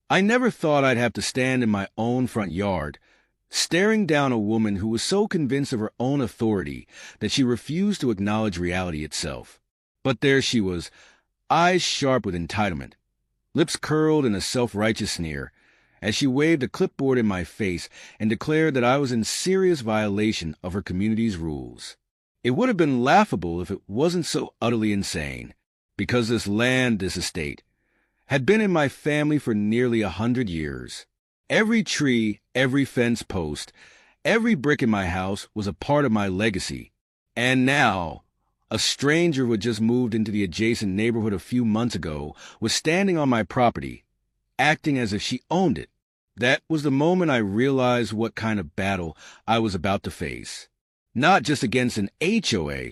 I never thought I'd have to stand in my own front yard, staring down a woman who was so convinced of her own authority that she refused to acknowledge reality itself. But there she was, eyes sharp with entitlement, lips curled in a self-righteous sneer, as she waved a clipboard in my face and declared that I was in serious violation of her community's rules. It would have been laughable if it wasn't so utterly insane, because this land, this estate, had been in my family for nearly 100 years. Every tree, every fence post, every brick in my house was a part of my legacy. And now, a stranger who had just moved into the adjacent neighborhood a few months ago was standing on my property, acting as if she owned it. That was the moment I realized what kind of battle I was about to face. Not just against an HOA,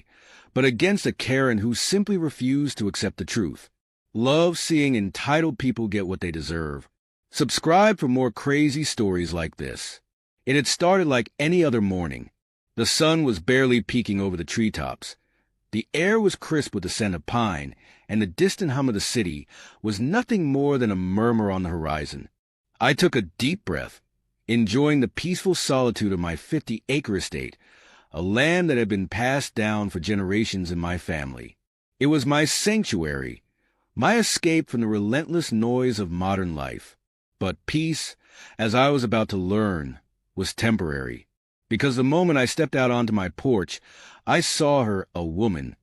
but against a Karen who simply refused to accept the truth. Love seeing entitled people get what they deserve. Subscribe for more crazy stories like this. It had started like any other morning. The sun was barely peeking over the treetops. The air was crisp with the scent of pine, and the distant hum of the city was nothing more than a murmur on the horizon. I took a deep breath, enjoying the peaceful solitude of my 50-acre estate, a land that had been passed down for generations in my family. It was my sanctuary, my escape from the relentless noise of modern life. But peace, as I was about to learn, was temporary, because the moment I stepped out onto my porch, I saw her, a woman,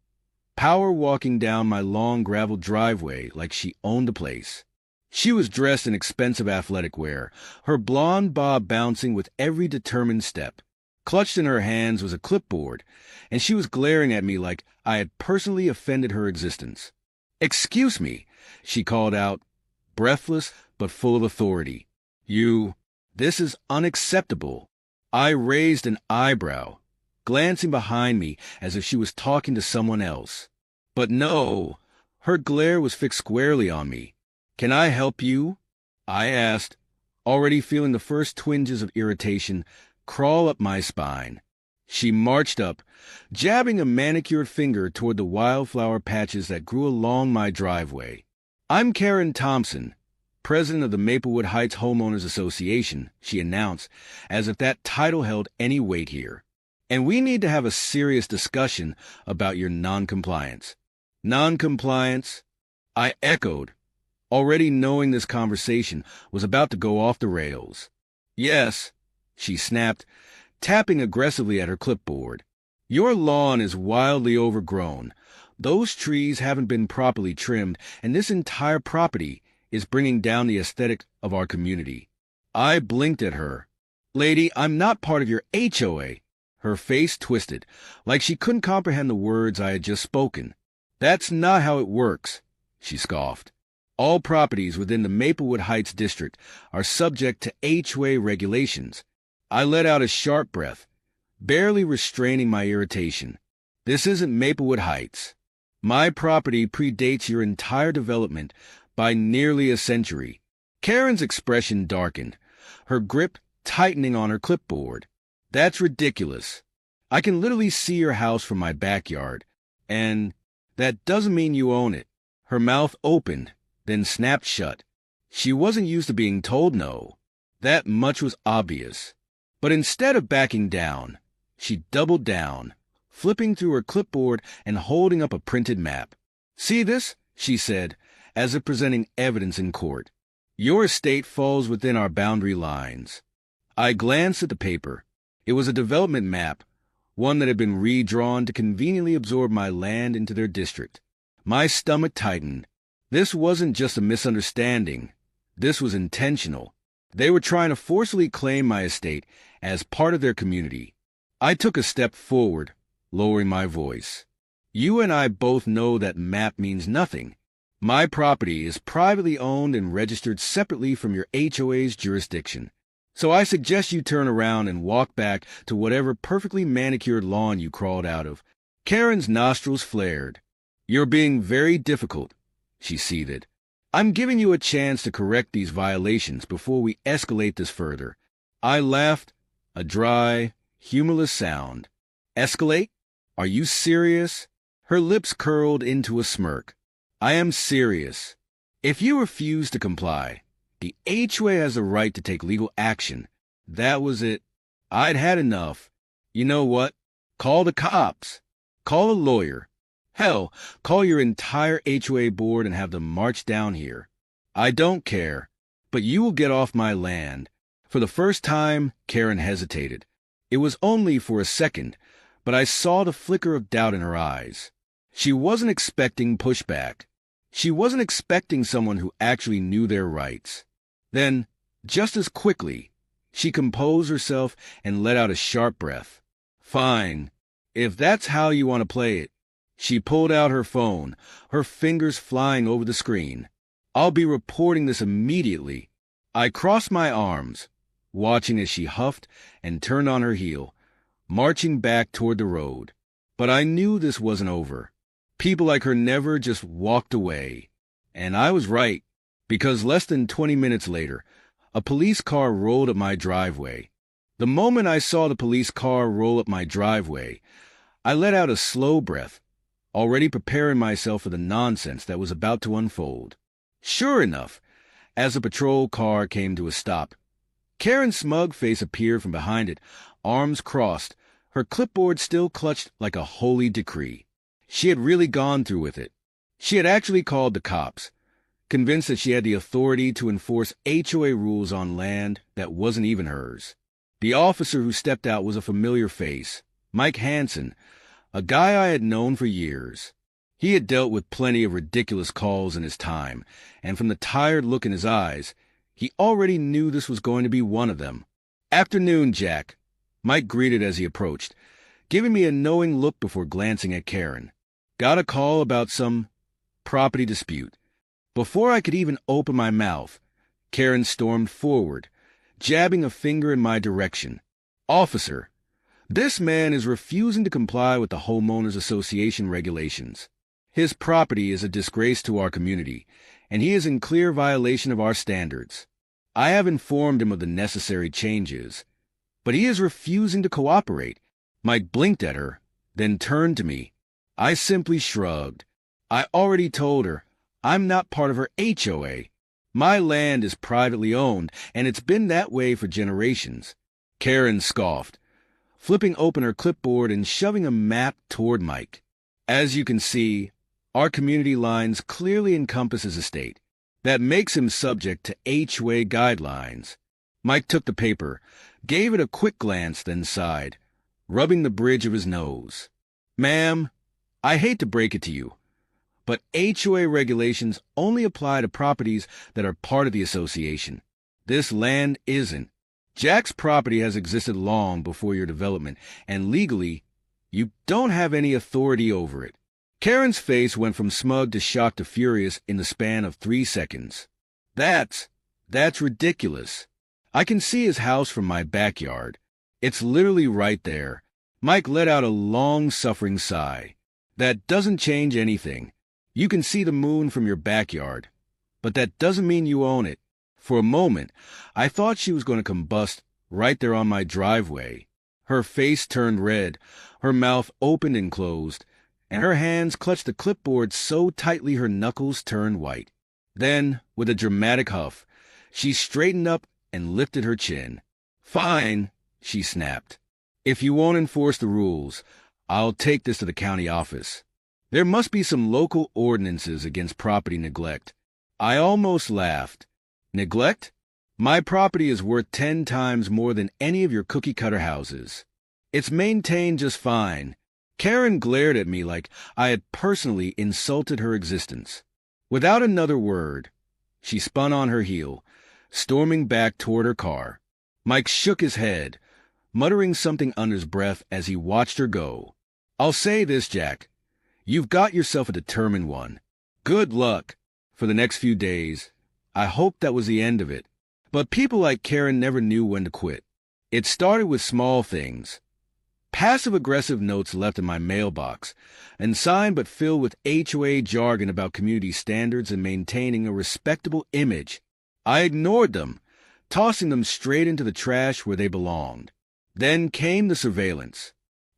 power walking down my long gravel driveway like she owned the place. She was dressed in expensive athletic wear, her blonde bob bouncing with every determined step. Clutched in her hands was a clipboard, and she was glaring at me like I had personally offended her existence. "Excuse me," she called out, breathless but full of authority. This is unacceptable." I raised an eyebrow, glancing behind me as if she was talking to someone else. But no, her glare was fixed squarely on me. "Can I help you?" I asked, already feeling the first twinges of irritation crawl up my spine. She marched up, jabbing a manicured finger toward the wildflower patches that grew along my driveway. "I'm Karen Thompson, president of the Maplewood Heights Homeowners Association," she announced, as if that title held any weight here. "And we need to have a serious discussion about your noncompliance." "Noncompliance?" I echoed, already knowing this conversation was about to go off the rails. "Yes," she snapped, tapping aggressively at her clipboard. "Your lawn is wildly overgrown. Those trees haven't been properly trimmed, and this entire property is bringing down the aesthetic of our community." I blinked at her. "Lady, I'm not part of your HOA." Her face twisted, like she couldn't comprehend the words I had just spoken. "That's not how it works," she scoffed. "All properties within the Maplewood Heights district are subject to HOA regulations." I let out a sharp breath, barely restraining my irritation. "This isn't Maplewood Heights. My property predates your entire development by nearly a century." Karen's expression darkened, her grip tightening on her clipboard. "That's ridiculous. I can literally see your house from my backyard, and that doesn't mean you own it." Her mouth opened, then snapped shut. She wasn't used to being told no. That much was obvious. But instead of backing down, she doubled down, flipping through her clipboard and holding up a printed map. "See this?" she said, as if presenting evidence in court. "Your estate falls within our boundary lines." I glanced at the paper. It was a development map, one that had been redrawn to conveniently absorb my land into their district. My stomach tightened. This wasn't just a misunderstanding. This was intentional. They were trying to forcibly claim my estate as part of their community. I took a step forward, lowering my voice. "You and I both know that map means nothing. My property is privately owned and registered separately from your HOA's jurisdiction. So I suggest you turn around and walk back to whatever perfectly manicured lawn you crawled out of." Karen's nostrils flared. "You're being very difficult," she seethed. "I'm giving you a chance to correct these violations before we escalate this further." I laughed, a dry, humorless sound. "Escalate? Are you serious?" Her lips curled into a smirk. "I am serious. If you refuse to comply, The HOA has the right to take legal action. That was it. I'd had enough. You know what? Call the cops. Call a lawyer. Hell, call your entire HOA board and have them march down here. I don't care, but you will get off my land. For the first time, Karen hesitated. It was only for a second, but I saw the flicker of doubt in her eyes. She wasn't expecting pushback. She wasn't expecting someone who actually knew their rights. Then, just as quickly, she composed herself and let out a sharp breath. Fine, if that's how you want to play it. She pulled out her phone, her fingers flying over the screen. I'll be reporting this immediately. I crossed my arms, watching as she huffed and turned on her heel, marching back toward the road. But I knew this wasn't over. People like her never just walked away. And I was right, because less than 20 minutes later, a police car rolled up my driveway. The moment I saw the police car roll up my driveway, I let out a slow breath, already preparing myself for the nonsense that was about to unfold. Sure enough, as the patrol car came to a stop, Karen's smug face appeared from behind it, arms crossed, her clipboard still clutched like a holy decree. She had really gone through with it. She had actually called the cops, convinced that she had the authority to enforce HOA rules on land that wasn't even hers. The officer who stepped out was a familiar face, Mike Hansen, a guy I had known for years. He had dealt with plenty of ridiculous calls in his time, and from the tired look in his eyes, he already knew this was going to be one of them. "Afternoon, Jack," Mike greeted as he approached, giving me a knowing look before glancing at Karen. "Got a call about some property dispute." Before I could even open my mouth, Karen stormed forward, jabbing a finger in my direction. "Officer, this man is refusing to comply with the Homeowners Association regulations. His property is a disgrace to our community, and he is in clear violation of our standards. I have informed him of the necessary changes, but he is refusing to cooperate." Mike blinked at her, then turned to me. I simply shrugged. I already told her I'm not part of her HOA. My land is privately owned, and it's been that way for generations. Karen scoffed, flipping open her clipboard and shoving a map toward Mike. "As you can see, our community lines clearly encompass his estate. That makes him subject to HOA guidelines." Mike took the paper, gave it a quick glance, then sighed, rubbing the bridge of his nose. "Ma'am, I hate to break it to you, but HOA regulations only apply to properties that are part of the association. This land isn't. Jack's property has existed long before your development, and legally, you don't have any authority over it." Karen's face went from smug to shocked to furious in the span of 3 seconds. That's ridiculous. I can see his house from my backyard. It's literally right there." Mike let out a long-suffering sigh. "That doesn't change anything. You can see the moon from your backyard, but that doesn't mean you own it." For a moment, I thought she was going to combust right there on my driveway. Her face turned red, her mouth opened and closed, and her hands clutched the clipboard so tightly her knuckles turned white. Then, with a dramatic huff, she straightened up and lifted her chin. "Fine," she snapped. "If you won't enforce the rules, I'll take this to the county office. There must be some local ordinances against property neglect." I almost laughed. "Neglect? My property is worth 10 times more than any of your cookie-cutter houses. It's maintained just fine." Karen glared at me like I had personally insulted her existence. Without another word, she spun on her heel, storming back toward her car. Mike shook his head, muttering something under his breath as he watched her go. "I'll say this, Jack. You've got yourself a determined one. Good luck for the next few days. I hope that was the end of it." But people like Karen never knew when to quit. It started with small things. Passive-aggressive notes left in my mailbox, and signed but filled with HOA jargon about community standards and maintaining a respectable image. I ignored them, tossing them straight into the trash where they belonged. Then came the surveillance.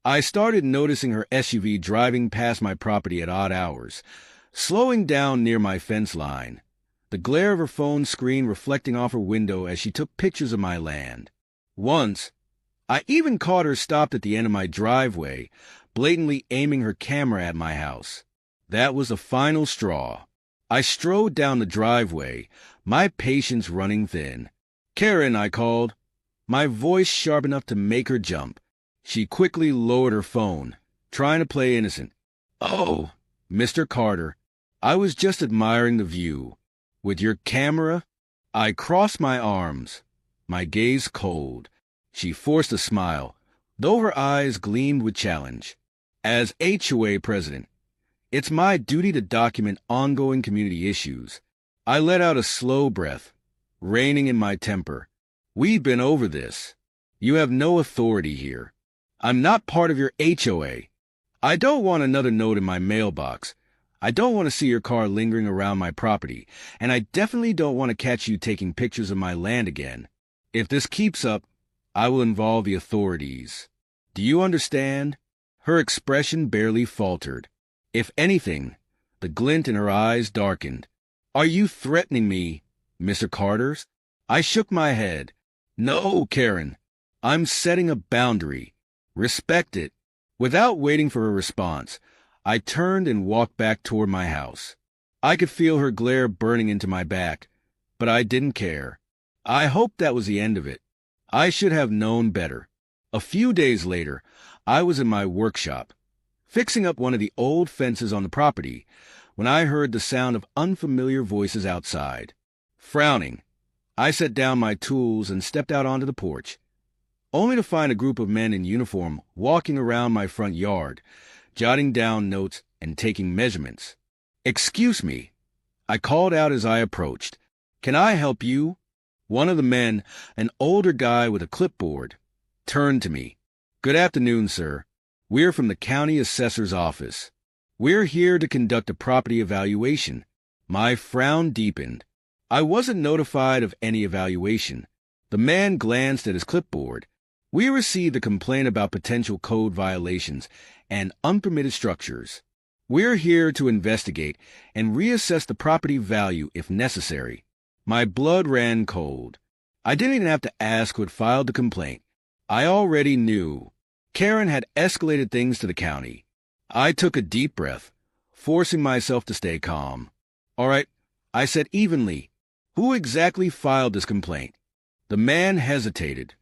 I started noticing her SUV driving past my property at odd hours, slowing down near my fence line. the glare of her phone screen reflecting off her window as she took pictures of my land. Once, I even caught her stopped at the end of my driveway, blatantly aiming her camera at my house. That was the final straw. I strode down the driveway, my patience running thin. "Karen," I called, my voice sharp enough to make her jump. She quickly lowered her phone, trying to play innocent. "Oh, Mr. Carter, I was just admiring the view. With your camera?" I crossed my arms, my gaze cold. She forced a smile, though her eyes gleamed with challenge. "As HOA president, it's my duty to document ongoing community issues." I let out a slow breath, reining in my temper. "We've been over this. You have no authority here. I'm not part of your HOA. I don't want another note in my mailbox. I don't want to see your car lingering around my property, and I definitely don't want to catch you taking pictures of my land again. If this keeps up, I will involve the authorities. Do you understand?" Her expression barely faltered. If anything, the glint in her eyes darkened. "Are you threatening me, Mr. Carter?" I shook my head. "No, Karen. I'm setting a boundary. Respect it." Without waiting for a response, I turned and walked back toward my house. I could feel her glare burning into my back, but I didn't care. I hoped that was the end of it. I should have known better. A few days later, I was in my workshop, fixing up one of the old fences on the property, when I heard the sound of unfamiliar voices outside. Frowning, I set down my tools and stepped out onto the porch, only to find a group of men in uniform walking around my front yard, jotting down notes and taking measurements. "Excuse me," I called out as I approached. "Can I help you?" One of the men, an older guy with a clipboard, turned to me. "Good afternoon, sir. We're from the county assessor's office. We're here to conduct a property evaluation." My frown deepened. I wasn't notified of any evaluation. The man glanced at his clipboard. "We received a complaint about potential code violations and unpermitted structures. We're here to investigate and reassess the property value if necessary." My blood ran cold. I didn't even have to ask who had filed the complaint. I already knew. Karen had escalated things to the county. I took a deep breath, forcing myself to stay calm. "All right," I said evenly. "Who exactly filed this complaint?" The man hesitated,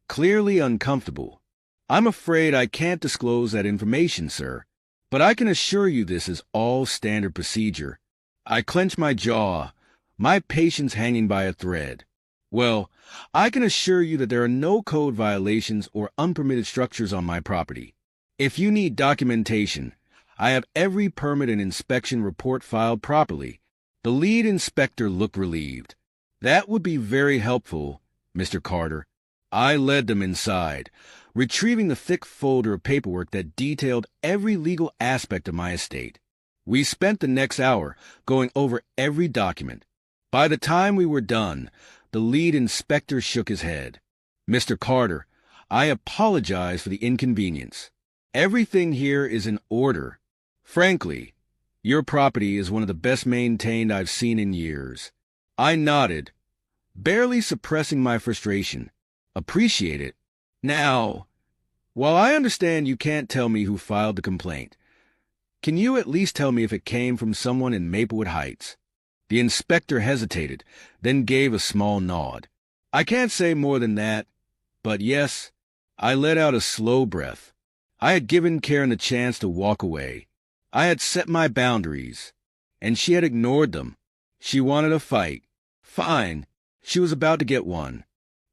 clearly uncomfortable. "I'm afraid I can't disclose that information, sir, but I can assure you this is all standard procedure." I clenched my jaw, my patience hanging by a thread. "Well, I can assure you that there are no code violations or unpermitted structures on my property. If you need documentation, I have every permit and inspection report filed properly." The lead inspector looked relieved. "That would be very helpful, Mr. Carter." I led them inside, retrieving the thick folder of paperwork that detailed every legal aspect of my estate. We spent the next hour going over every document. By the time we were done, the lead inspector shook his head. "Mr. Carter, I apologize for the inconvenience. Everything here is in order. Frankly, your property is one of the best maintained I've seen in years." I nodded, barely suppressing my frustration. "Appreciate it. Now, while I understand you can't tell me who filed the complaint, can you at least tell me if it came from someone in Maplewood Heights?" The inspector hesitated, then gave a small nod. "I can't say more than that, but yes." I let out a slow breath. I had given Karen the chance to walk away. I had set my boundaries, and she had ignored them. She wanted a fight. Fine, she was about to get one.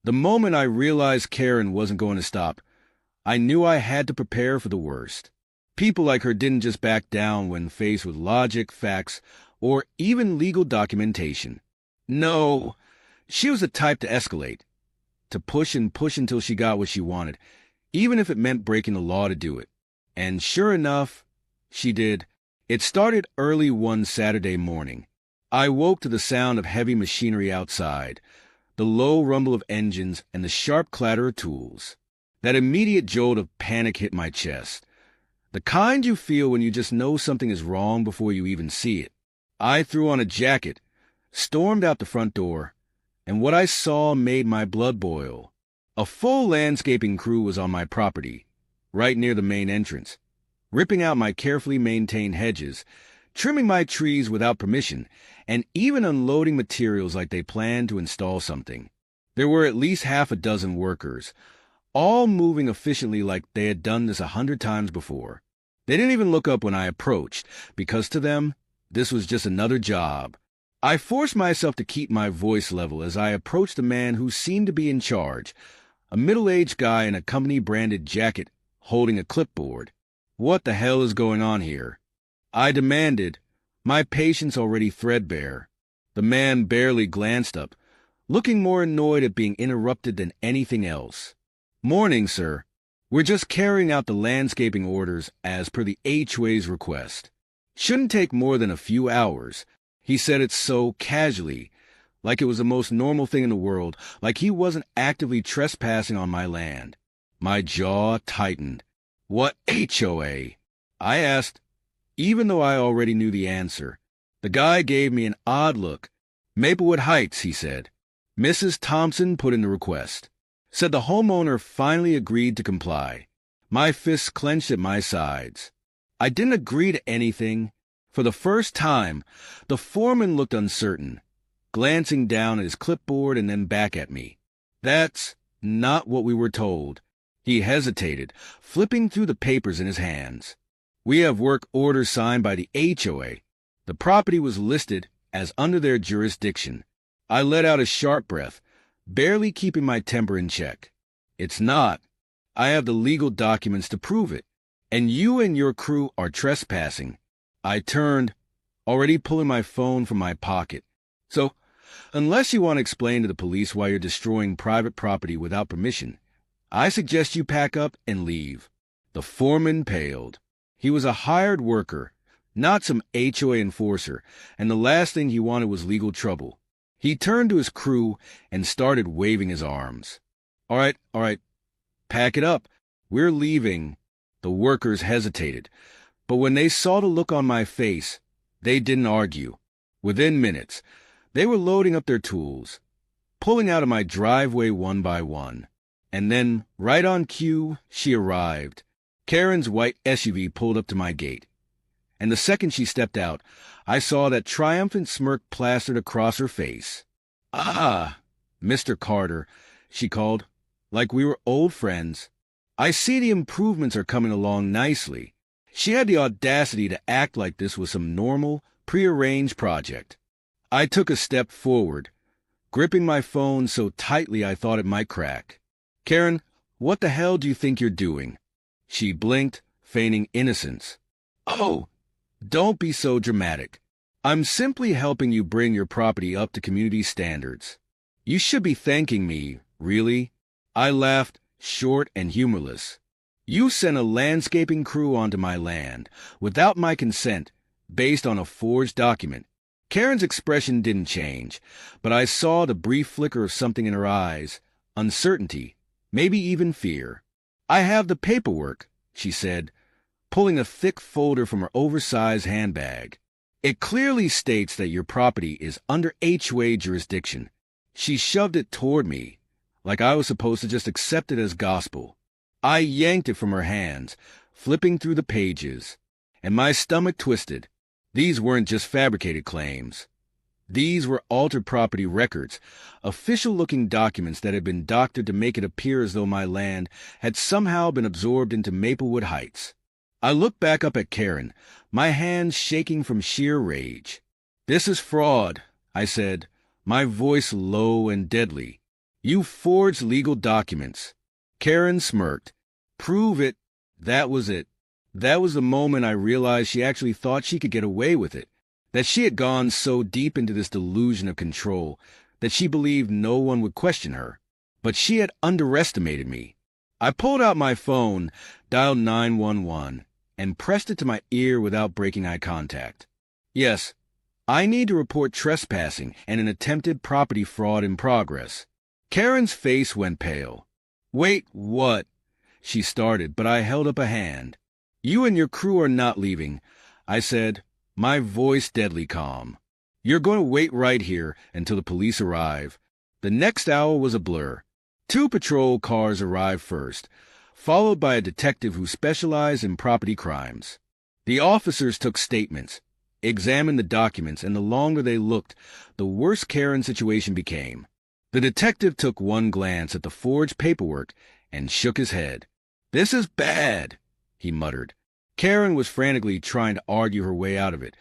The moment I realized Karen wasn't going to stop, I knew I had to prepare for the worst. People like her didn't just back down when faced with logic, facts, or even legal documentation. No, she was the type to escalate, to push and push until she got what she wanted, even if it meant breaking the law to do it. And sure enough, she did. It started early one Saturday morning. I woke to the sound of heavy machinery outside, the low rumble of engines, and the sharp clatter of tools. That immediate jolt of panic hit my chest, the kind you feel when you just know something is wrong before you even see it. I threw on a jacket, stormed out the front door, and what I saw made my blood boil. A full landscaping crew was on my property, right near the main entrance, ripping out my carefully maintained hedges, trimming my trees without permission, and even unloading materials like they planned to install something. There were at least half a dozen workers, all moving efficiently like they had done this 100 times before. They didn't even look up when I approached, because to them, this was just another job. I forced myself to keep my voice level as I approached the man who seemed to be in charge, a middle-aged guy in a company-branded jacket holding a clipboard. "What the hell is going on here?" I demanded, my patience already threadbare. The man barely glanced up, looking more annoyed at being interrupted than anything else. "Morning, sir. We're just carrying out the landscaping orders as per the HOA's request. Shouldn't take more than a few hours." He said it so casually, like it was the most normal thing in the world, like he wasn't actively trespassing on my land. My jaw tightened. "What HOA?" I asked, even though I already knew the answer. The guy gave me an odd look. "Maplewood Heights," he said. "Mrs. Thompson put in the request." Said the homeowner finally agreed to comply. My fists clenched at my sides. I didn't agree to anything. For the first time, the foreman looked uncertain, glancing down at his clipboard and then back at me. "That's not what we were told." He hesitated, flipping through the papers in his hands. "We have work orders signed by the HOA. The property was listed as under their jurisdiction." I let out a sharp breath, barely keeping my temper in check. "It's not. I have the legal documents to prove it. And you and your crew are trespassing." I turned, already pulling my phone from my pocket. "So, unless you want to explain to the police why you're destroying private property without permission, I suggest you pack up and leave." The foreman paled. He was a hired worker, not some HOA enforcer, and the last thing he wanted was legal trouble. He turned to his crew and started waving his arms. All right, pack it up. We're leaving." The workers hesitated, but when they saw the look on my face, they didn't argue. Within minutes, they were loading up their tools, pulling out of my driveway one by one. And then, right on cue, she arrived. Karen's white SUV pulled up to my gate. And the second she stepped out, I saw that triumphant smirk plastered across her face. "Ah, Mr. Carter," she called, like we were old friends. "I see the improvements are coming along nicely." She had the audacity to act like this was some normal, prearranged project. I took a step forward, gripping my phone so tightly I thought it might crack. "Karen, what the hell do you think you're doing?" She blinked, feigning innocence. "Oh, don't be so dramatic. I'm simply helping you bring your property up to community standards. You should be thanking me, really." I laughed, short and humorless. "You sent a landscaping crew onto my land, without my consent, based on a forged document." Karen's expression didn't change, but I saw the brief flicker of something in her eyes, uncertainty, maybe even fear. "I have the paperwork," she said, pulling a thick folder from her oversized handbag. "It clearly states that your property is under HOA jurisdiction." She shoved it toward me, like I was supposed to just accept it as gospel. I yanked it from her hands, flipping through the pages, and my stomach twisted. These weren't just fabricated claims. These were altered property records, official-looking documents that had been doctored to make it appear as though my land had somehow been absorbed into Maplewood Heights. I looked back up at Karen, my hands shaking from sheer rage. "This is fraud," I said, my voice low and deadly. "You forged legal documents." Karen smirked. "Prove it." That was it. That was the moment I realized she actually thought she could get away with it, that she had gone so deep into this delusion of control that she believed no one would question her. But she had underestimated me. I pulled out my phone, dialed 911, and pressed it to my ear without breaking eye contact. "Yes, I need to report trespassing and an attempted property fraud in progress." Karen's face went pale. "Wait, what?" she started, but I held up a hand. "You and your crew are not leaving," I said, my voice deadly calm. You're going to wait right here until the police arrive. The next hour was a blur. 2 patrol cars arrived first, followed by a detective who specialized in property crimes. The officers took statements, examined the documents, and the longer they looked, the worse Karen's situation became. The detective took one glance at the forged paperwork and shook his head. "This is bad," he muttered. Karen was frantically trying to argue her way out of it,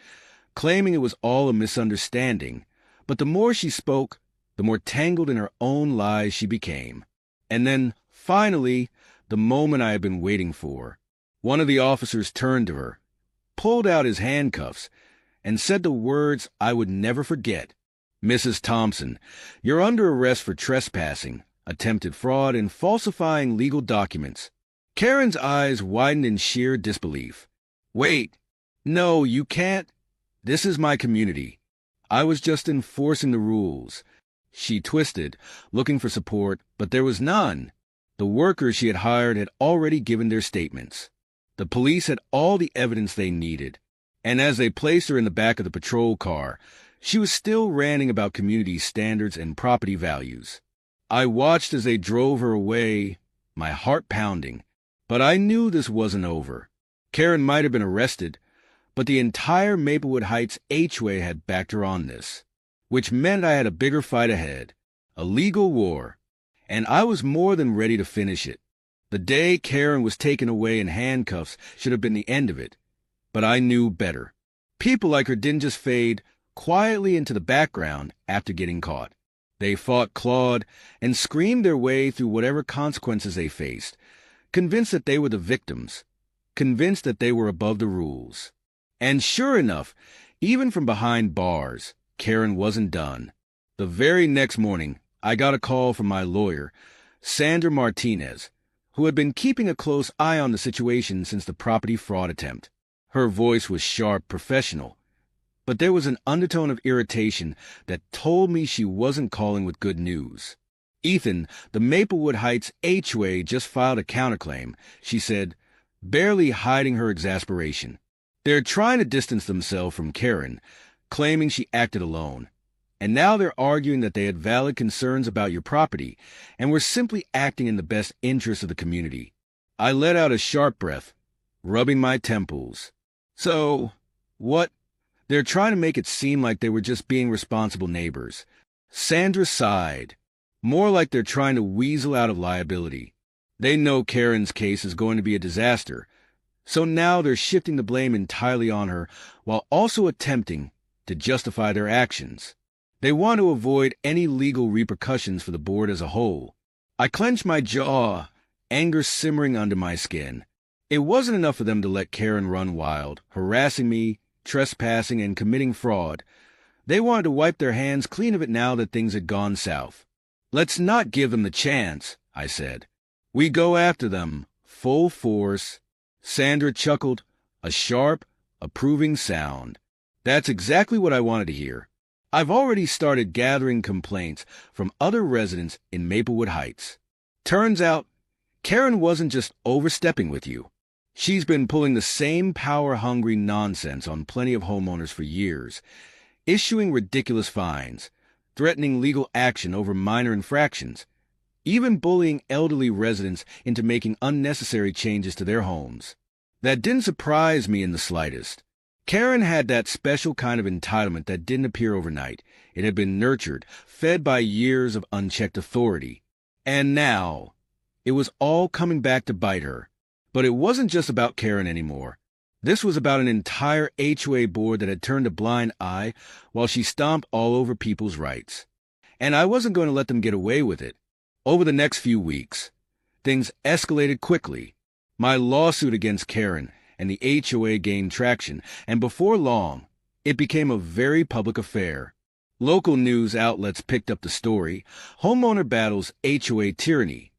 claiming it was all a misunderstanding, but the more she spoke, the more tangled in her own lies she became. And then, finally, the moment I had been waiting for. One of the officers turned to her, pulled out his handcuffs, and said the words I would never forget. "Mrs. Thompson, you're under arrest for trespassing, attempted fraud, and falsifying legal documents." Karen's eyes widened in sheer disbelief. "Wait, no, you can't. This is my community. I was just enforcing the rules." She twisted, looking for support, but there was none. The workers she had hired had already given their statements. The police had all the evidence they needed, and as they placed her in the back of the patrol car, she was still ranting about community standards and property values. I watched as they drove her away, my heart pounding, but I knew this wasn't over. Karen might have been arrested, but the entire Maplewood Heights HOA had backed her on this, which meant I had a bigger fight ahead, a legal war, and I was more than ready to finish it. The day Karen was taken away in handcuffs should have been the end of it, but I knew better. People like her didn't just fade quietly into the background after getting caught. They fought, clawed, and screamed their way through whatever consequences they faced, convinced that they were the victims, convinced that they were above the rules. And sure enough, even from behind bars, Karen wasn't done. The very next morning, I got a call from my lawyer, Sandra Martinez, who had been keeping a close eye on the situation since the property fraud attempt. Her voice was sharp, professional, but there was an undertone of irritation that told me she wasn't calling with good news. "Ethan, the Maplewood Heights HOA just filed a counterclaim," she said, barely hiding her exasperation. "They're trying to distance themselves from Karen, claiming she acted alone. And now they're arguing that they had valid concerns about your property and were simply acting in the best interest of the community." I let out a sharp breath, rubbing my temples. "So, what? They're trying to make it seem like they were just being responsible neighbors." Sandra sighed. "More like they're trying to weasel out of liability. They know Karen's case is going to be a disaster, so now they're shifting the blame entirely on her while also attempting to justify their actions. They want to avoid any legal repercussions for the board as a whole." I clenched my jaw, anger simmering under my skin. It wasn't enough for them to let Karen run wild, harassing me, trespassing, and committing fraud. They wanted to wipe their hands clean of it now that things had gone south. "Let's not give them the chance," I said. "We go after them, full force." Sandra chuckled, a sharp, approving sound. "That's exactly what I wanted to hear. I've already started gathering complaints from other residents in Maplewood Heights. Turns out, Karen wasn't just overstepping with you. She's been pulling the same power-hungry nonsense on plenty of homeowners for years, issuing ridiculous fines, threatening legal action over minor infractions, even bullying elderly residents into making unnecessary changes to their homes. That didn't surprise me in the slightest. Karen had that special kind of entitlement that didn't appear overnight. It had been nurtured, fed by years of unchecked authority. And now, it was all coming back to bite her. But it wasn't just about Karen anymore. This was about an entire HOA board that had turned a blind eye while she stomped all over people's rights. And I wasn't going to let them get away with it. Over the next few weeks, things escalated quickly. My lawsuit against Karen and the HOA gained traction, and before long, it became a very public affair. Local news outlets picked up the story, "Homeowner Battles HOA Tyranny,"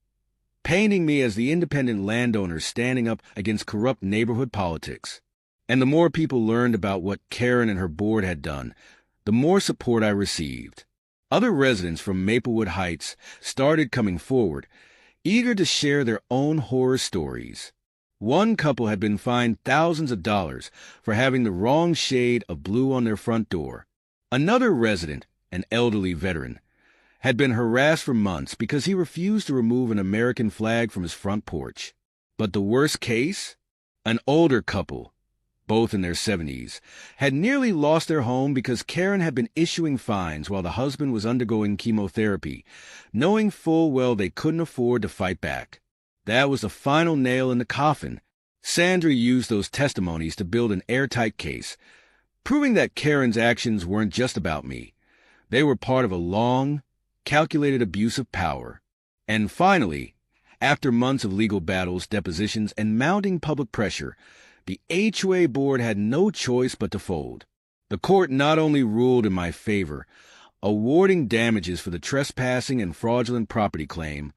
painting me as the independent landowner standing up against corrupt neighborhood politics. And the more people learned about what Karen and her board had done, the more support I received. Other residents from Maplewood Heights started coming forward, eager to share their own horror stories. One couple had been fined thousands of dollars for having the wrong shade of blue on their front door. Another resident, an elderly veteran, had been harassed for months because he refused to remove an American flag from his front porch. But the worst case? An older couple, both in their 70s, had nearly lost their home because Karen had been issuing fines while the husband was undergoing chemotherapy, knowing full well they couldn't afford to fight back. That was the final nail in the coffin. Sandra used those testimonies to build an airtight case, proving that Karen's actions weren't just about me. They were part of a long, calculated abuse of power. And finally, after months of legal battles, depositions, and mounting public pressure, the HOA board had no choice but to fold. The court not only ruled in my favor, awarding damages for the trespassing and fraudulent property claim,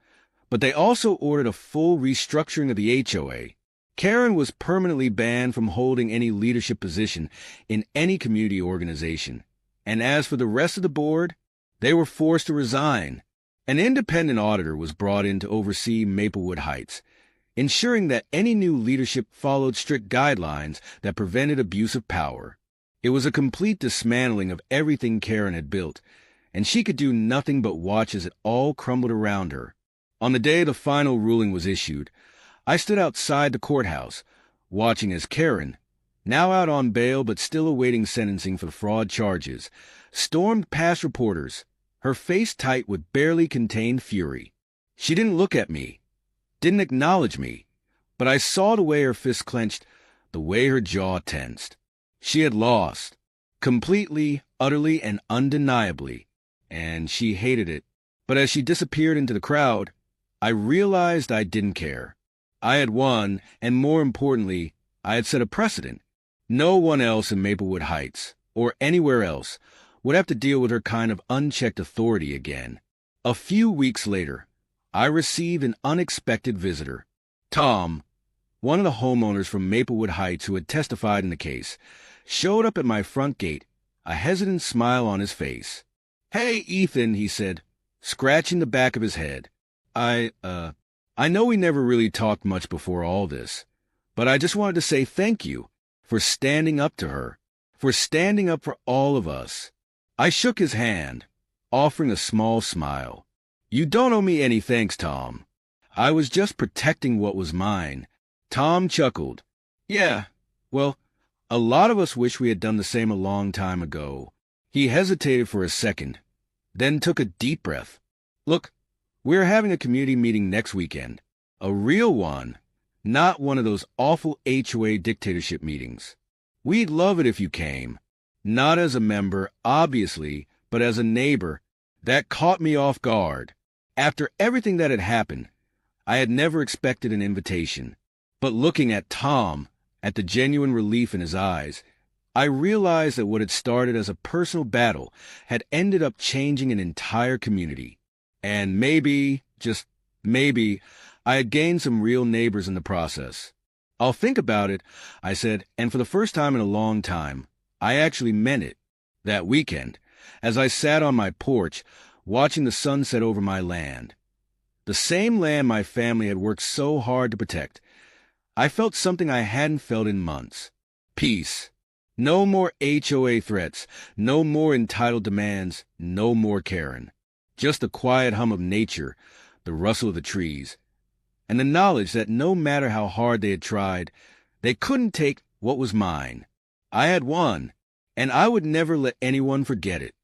but they also ordered a full restructuring of the HOA. Karen was permanently banned from holding any leadership position in any community organization. And as for the rest of the board, they were forced to resign. An independent auditor was brought in to oversee Maplewood Heights, ensuring that any new leadership followed strict guidelines that prevented abuse of power. It was a complete dismantling of everything Karen had built, and she could do nothing but watch as it all crumbled around her. On the day the final ruling was issued, I stood outside the courthouse, watching as Karen, now out on bail but still awaiting sentencing for fraud charges, stormed past reporters, her face tight with barely contained fury. She didn't look at me, didn't acknowledge me, but I saw the way her fists clenched, the way her jaw tensed. She had lost, completely, utterly, and undeniably, and she hated it. But as she disappeared into the crowd, I realized I didn't care. I had won, and more importantly, I had set a precedent. No one else in Maplewood Heights, or anywhere else, would have to deal with her kind of unchecked authority again. A few weeks later, I received an unexpected visitor. Tom, one of the homeowners from Maplewood Heights who had testified in the case, showed up at my front gate, a hesitant smile on his face. "Hey, Ethan," he said, scratching the back of his head. I know we never really talked much before all this, but I just wanted to say thank you for standing up to her, for standing up for all of us." I shook his hand, offering a small smile. "You don't owe me any thanks, Tom. I was just protecting what was mine." Tom chuckled. "Yeah, well, a lot of us wish we had done the same a long time ago." He hesitated for a second, then took a deep breath. "Look, we're having a community meeting next weekend. A real one, not one of those awful HOA dictatorship meetings. We'd love it if you came. Not as a member, obviously, but as a neighbor." That caught me off guard. After everything that had happened, I had never expected an invitation. But looking at Tom, at the genuine relief in his eyes, I realized that what had started as a personal battle had ended up changing an entire community. And maybe, just maybe, I had gained some real neighbors in the process. "I'll think about it," I said, and for the first time in a long time, I actually meant it. That weekend, as I sat on my porch, watching the sunset over my land, the same land my family had worked so hard to protect, I felt something I hadn't felt in months. Peace. No more HOA threats, no more entitled demands, no more Karen. Just the quiet hum of nature, the rustle of the trees, and the knowledge that no matter how hard they had tried, they couldn't take what was mine. I had won, and I would never let anyone forget it.